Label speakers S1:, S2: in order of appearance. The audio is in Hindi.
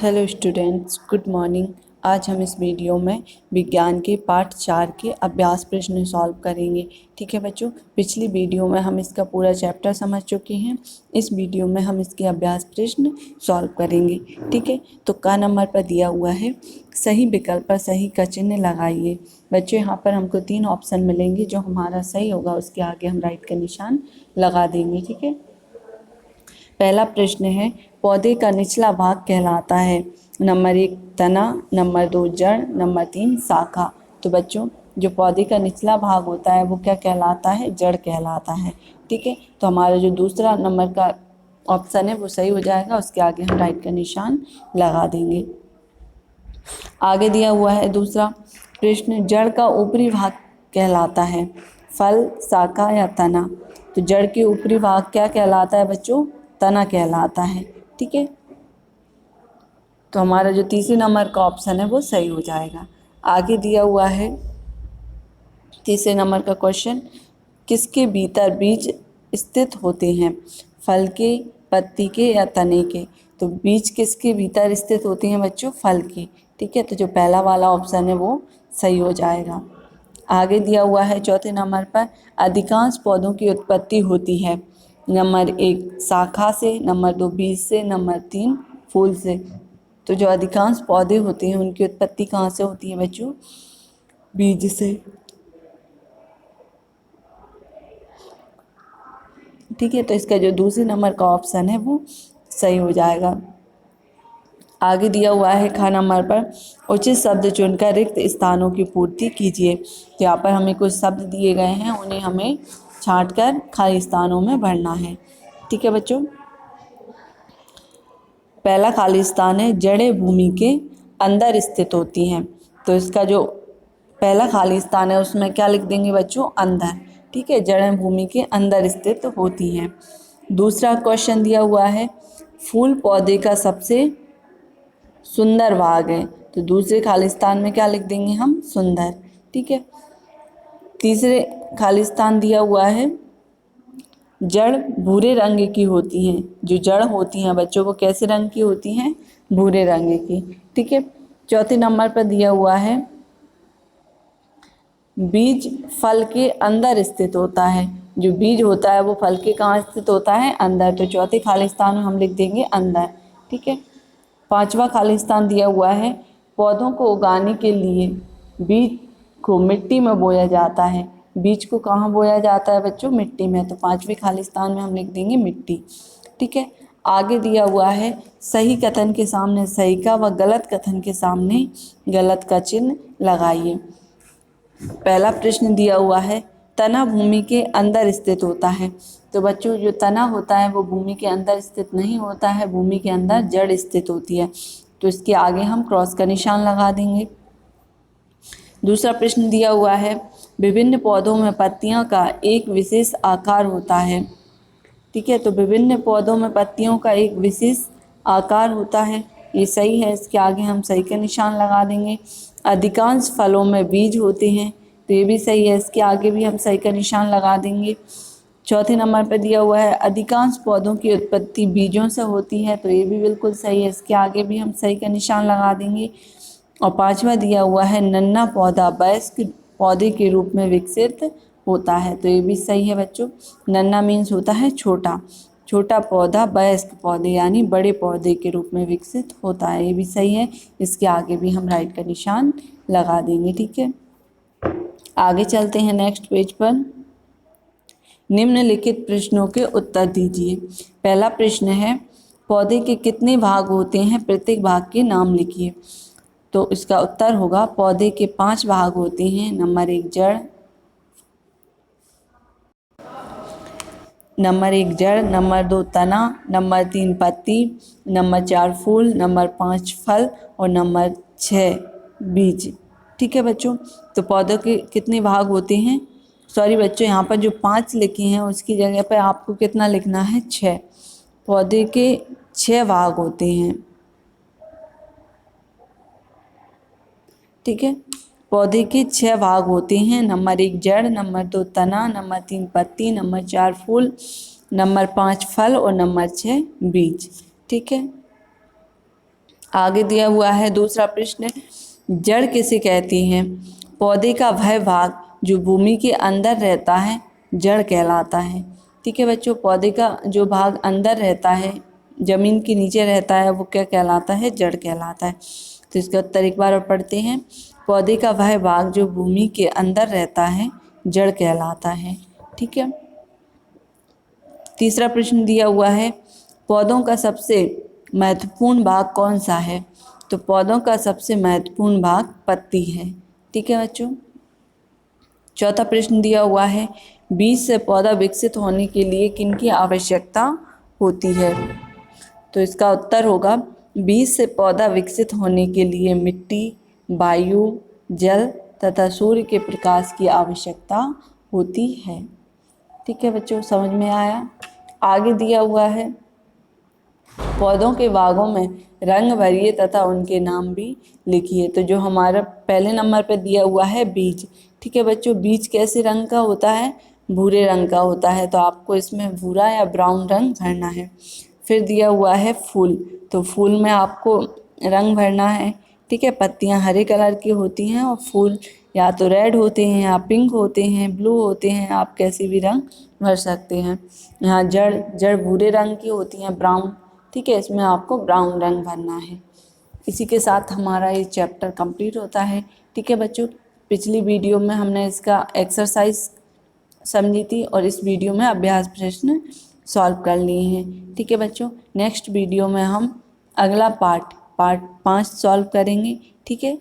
S1: Hello students, good morning. आज हम इस वीडियो में विज्ञान के पार्ट 4 के अभ्यास प्रश्न सॉल्व करेंगे। ठीक है बच्चों, पिछली वीडियो में हम इसका पूरा चैप्टर समझ चुके हैं। इस वीडियो में हम इसके अभ्यास प्रश्न सॉल्व करेंगे। ठीक है, तो का नंबर पर दिया हुआ है, सही विकल्प पर सही का चिन्ह लगाइए। बच्चों यहाँ पर हमको 3 ऑप्शन मिलेंगे, जो हमारा सही होगा उसके आगे हम राइट का निशान लगा देंगे। ठीक है, पहला प्रश्न है, पौधे का निचला भाग कहलाता है। नंबर 1 तना, नंबर 2 जड़, नंबर 3 शाखा। तो बच्चों, जो पौधे का निचला भाग होता है वो क्या कहलाता है? जड़ कहलाता है। ठीक है, तो हमारा जो दूसरा नंबर का ऑप्शन है वो सही हो जाएगा, उसके आगे हम राइट का निशान लगा देंगे। आगे दिया हुआ है दूसरा प्रश्न, जड़ का ऊपरी भाग कहलाता है। फल, शाखा या तना। तो जड़ के ऊपरी भाग क्या कहलाता है बच्चों? तना कहलाता है। ठीक है, तो हमारा जो तीसरे नंबर का ऑप्शन है वो सही हो जाएगा। आगे दिया हुआ है तीसरे नंबर का क्वेश्चन, किसके भीतर बीज स्थित होते हैं? फल के, पत्ती के या तने के। तो बीज किसके भीतर स्थित होते हैं बच्चों? फल के। ठीक है, तो जो पहला वाला ऑप्शन है वो सही हो जाएगा। आगे दिया हुआ है चौथे नंबर पर, अधिकांश पौधों की उत्पत्ति होती है। नंबर 1 शाखा से, नंबर 2 बीज से, नंबर 3 फूल से। तो जो अधिकांश पौधे होते हैं उनकी उत्पत्ति कहाँ से होती है बच्चों? बीज से। ठीक है, तो इसका जो दूसरे नंबर का ऑप्शन है वो सही हो जाएगा। आगे दिया हुआ है खा नंबर पर, उचित शब्द चुनकर रिक्त स्थानों की पूर्ति कीजिए। तो यहाँ पर हमें कुछ शब्द दिए गए हैं, उन्हें हमें छांटकर खाली स्थानों में भरना है। ठीक है बच्चों, पहला खाली स्थान है, जड़ें भूमि के अंदर स्थित होती हैं। तो इसका जो पहला खाली स्थान है उसमें क्या लिख देंगे बच्चों? अंदर। ठीक है, जड़ें भूमि के अंदर स्थित होती हैं। दूसरा क्वेश्चन दिया हुआ है, फूल पौधे का सबसे सुंदर भाग है। तो दूसरे खालिस्तान में क्या लिख देंगे हम? सुंदर। ठीक है, तीसरे खालिस्तान दिया हुआ है, जड़ भूरे रंग की होती हैं। जो जड़ होती हैं बच्चों वो कैसे रंग की होती हैं? भूरे रंग की। ठीक है, चौथे नंबर पर दिया हुआ है, बीज फल के अंदर स्थित होता है। जो बीज होता है वो फल के कहाँ स्थित होता है? अंदर। तो चौथे खालिस्तान में हम लिख देंगे अंदर। ठीक है, पांचवा खालिस्तान दिया हुआ है, पौधों को उगाने के लिए बीज को मिट्टी में बोया जाता है। बीज को कहाँ बोया जाता है बच्चों? मिट्टी में। तो पांचवें खालिस्तान में हम लिख देंगे मिट्टी। ठीक है, आगे दिया हुआ है, सही कथन के सामने सही का व गलत कथन के सामने गलत का चिन्ह लगाइए। पहला प्रश्न दिया हुआ है, तना भूमि के अंदर स्थित होता है। तो बच्चों, जो तना होता है वो भूमि के अंदर स्थित नहीं होता है, भूमि के अंदर जड़ स्थित होती है। तो इसके आगे हम क्रॉस का निशान लगा देंगे। दूसरा प्रश्न दिया हुआ है, विभिन्न पौधों में पत्तियों का एक विशेष आकार होता है। ठीक है, तो विभिन्न पौधों में पत्तियों का एक विशेष आकार होता है, ये सही है, इसके आगे हम सही का निशान लगा देंगे। अधिकांश फलों में बीज होते हैं, तो ये भी सही है, इसके आगे भी हम सही का निशान लगा देंगे। चौथे नंबर पर दिया हुआ है, अधिकांश पौधों की उत्पत्ति बीजों से होती है, तो ये भी बिल्कुल सही है, इसके आगे भी हम सही का निशान लगा देंगे। और पांचवा दिया हुआ है, नन्हा पौधा वयस्क पौधे के रूप में विकसित होता है। तो ये भी सही है बच्चों, नन्हा मीन्स होता है छोटा, छोटा पौधा वयस्क पौधे यानी बड़े पौधे के रूप में विकसित होता है, ये भी सही है, इसके आगे भी हम राइट का निशान लगा देंगे। ठीक है, आगे चलते हैं नेक्स्ट पेज पर। निम्नलिखित प्रश्नों के उत्तर दीजिए। पहला प्रश्न है, पौधे के कितने भाग होते हैं? प्रत्येक भाग के नाम लिखिए। तो इसका उत्तर होगा, पौधे के 5 भाग होते हैं। नंबर 1 जड़, नंबर 1 जड़, नंबर 2 तना, नंबर 3 पत्ती, नंबर 4 फूल, नंबर 5 फल और नंबर 6 बीज। ठीक है बच्चों, तो पौधों के कितने भाग होते हैं? सॉरी बच्चों, यहाँ पर जो 5 लिखे हैं उसकी जगह पर आपको कितना लिखना है? 6। पौधे के 6 भाग होते हैं। ठीक है, पौधे के 6 भाग होते हैं। नंबर 1 जड़, नंबर 2 तना, नंबर 3 पत्ती, नंबर 4 फूल, नंबर 5 फल और नंबर 6 बीज। ठीक है, आगे दिया हुआ है दूसरा प्रश्न, जड़ किसे कहती हैं? पौधे का वह भाग जो भूमि के अंदर रहता है जड़ कहलाता है। ठीक है बच्चों, पौधे का जो भाग अंदर रहता है, जमीन के नीचे रहता है, वो क्या कहलाता है? जड़ कहलाता है। तो इसका उत्तर एक बार और पढ़ते हैं, पौधे का वह भाग जो भूमि के अंदर रहता है जड़ कहलाता है। ठीक है। तीसरा प्रश्न दिया हुआ है, पौधों का सबसे महत्वपूर्ण भाग कौन सा है? तो पौधों का सबसे महत्वपूर्ण भाग पत्ती है। ठीक है बच्चों। चौथा प्रश्न दिया हुआ है, बीज से पौधा विकसित होने के लिए किनकी आवश्यकता होती है? तो इसका उत्तर होगा, बीज से पौधा विकसित होने के लिए मिट्टी, वायु, जल तथा सूर्य के प्रकाश की आवश्यकता होती है। ठीक है बच्चों, समझ में आया? आगे दिया हुआ है, पौधों के भागों में रंग भरिए तथा उनके नाम भी लिखिए। तो जो हमारा पहले नंबर पे दिया हुआ है बीज। ठीक है बच्चों, बीज कैसे रंग का होता है? भूरे रंग का होता है, तो आपको इसमें भूरा या ब्राउन रंग भरना है। फिर दिया हुआ है फूल, तो फूल में आपको रंग भरना है। ठीक है, पत्तियां हरे कलर की होती हैं और फूल या तो रेड होते हैं या पिंक होते हैं, ब्लू होते हैं, आप कैसे भी रंग भर सकते हैं। यहाँ जड़ भूरे रंग की होती हैं, ब्राउन। ठीक है, इसमें आपको ब्राउन रंग भरना है। इसी के साथ हमारा ये चैप्टर कंप्लीट होता है। ठीक है बच्चों, पिछली वीडियो में हमने इसका एक्सरसाइज समझी थी और इस वीडियो में अभ्यास प्रश्न सॉल्व कर लिए हैं। ठीक है बच्चों, नेक्स्ट वीडियो में हम अगला पार्ट 5 सॉल्व करेंगे। ठीक है।